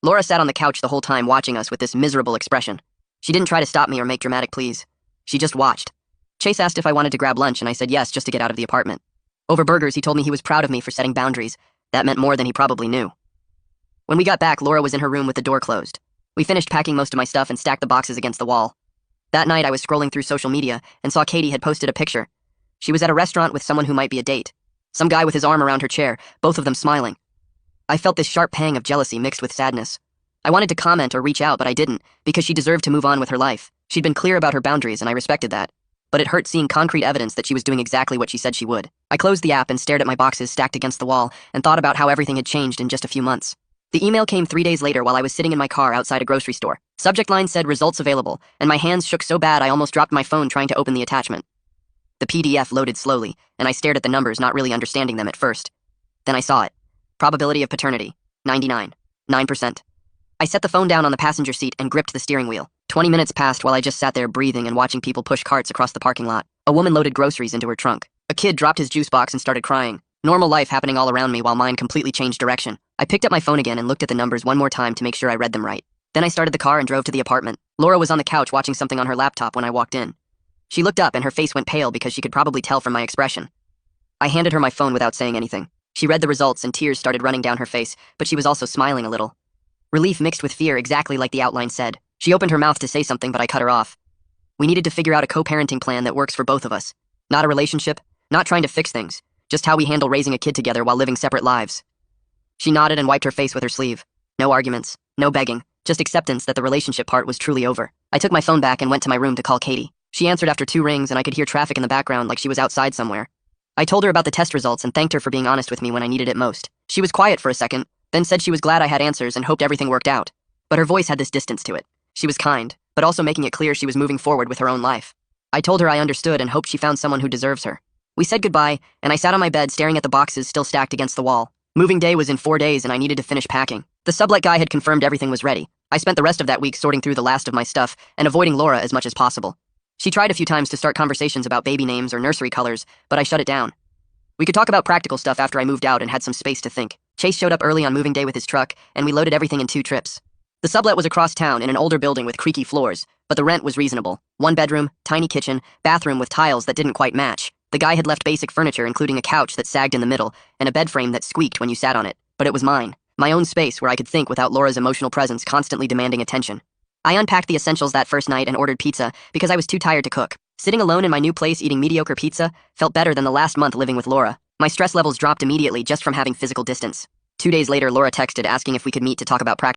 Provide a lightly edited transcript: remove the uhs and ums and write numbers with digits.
Laura sat on the couch the whole time watching us with this miserable expression. She didn't try to stop me or make dramatic pleas. She just watched. Chase asked if I wanted to grab lunch, and I said yes just to get out of the apartment. Over burgers, he told me he was proud of me for setting boundaries. That meant more than he probably knew. When we got back, Laura was in her room with the door closed. We finished packing most of my stuff and stacked the boxes against the wall. That night, I was scrolling through social media and saw Katie had posted a picture. She was at a restaurant with someone who might be a date. Some guy with his arm around her chair, both of them smiling. I felt this sharp pang of jealousy mixed with sadness. I wanted to comment or reach out, but I didn't, because she deserved to move on with her life. She'd been clear about her boundaries, and I respected that. But it hurt seeing concrete evidence that she was doing exactly what she said she would. I closed the app and stared at my boxes stacked against the wall and thought about how everything had changed in just a few months. The email came 3 days later while I was sitting in my car outside a grocery store. Subject line said results available, and my hands shook so bad I almost dropped my phone trying to open the attachment. The PDF loaded slowly, and I stared at the numbers, not really understanding them at first. Then I saw it. Probability of paternity, 99. 9%. I set the phone down on the passenger seat and gripped the steering wheel. 20 minutes passed while I just sat there breathing and watching people push carts across the parking lot. A woman loaded groceries into her trunk. A kid dropped his juice box and started crying. Normal life happening all around me while mine completely changed direction. I picked up my phone again and looked at the numbers one more time to make sure I read them right. Then I started the car and drove to the apartment. Laura was on the couch watching something on her laptop when I walked in. She looked up and her face went pale because she could probably tell from my expression. I handed her my phone without saying anything. She read the results and tears started running down her face, but she was also smiling a little. Relief mixed with fear, exactly like the outline said. She opened her mouth to say something, but I cut her off. We needed to figure out a co-parenting plan that works for both of us. Not a relationship, not trying to fix things, just how we handle raising a kid together while living separate lives. She nodded and wiped her face with her sleeve. No arguments, no begging, just acceptance that the relationship part was truly over. I took my phone back and went to my room to call Katie. She answered after 2 rings and I could hear traffic in the background like she was outside somewhere. I told her about the test results and thanked her for being honest with me when I needed it most. She was quiet for a second, then said she was glad I had answers and hoped everything worked out. But her voice had this distance to it. She was kind, but also making it clear she was moving forward with her own life. I told her I understood and hoped she found someone who deserves her. We said goodbye, and I sat on my bed staring at the boxes still stacked against the wall. Moving day was in 4 days and I needed to finish packing. The sublet guy had confirmed everything was ready. I spent the rest of that week sorting through the last of my stuff and avoiding Laura as much as possible. She tried a few times to start conversations about baby names or nursery colors, but I shut it down. We could talk about practical stuff after I moved out and had some space to think. Chase showed up early on moving day with his truck, and we loaded everything in 2 trips. The sublet was across town in an older building with creaky floors, but the rent was reasonable. 1 bedroom, tiny kitchen, bathroom with tiles that didn't quite match. The guy had left basic furniture including a couch that sagged in the middle and a bed frame that squeaked when you sat on it, but it was mine. My own space where I could think without Laura's emotional presence constantly demanding attention. I unpacked the essentials that first night and ordered pizza because I was too tired to cook. Sitting alone in my new place eating mediocre pizza felt better than the last month living with Laura. My stress levels dropped immediately just from having physical distance. 2 days later, Laura texted asking if we could meet to talk about practice.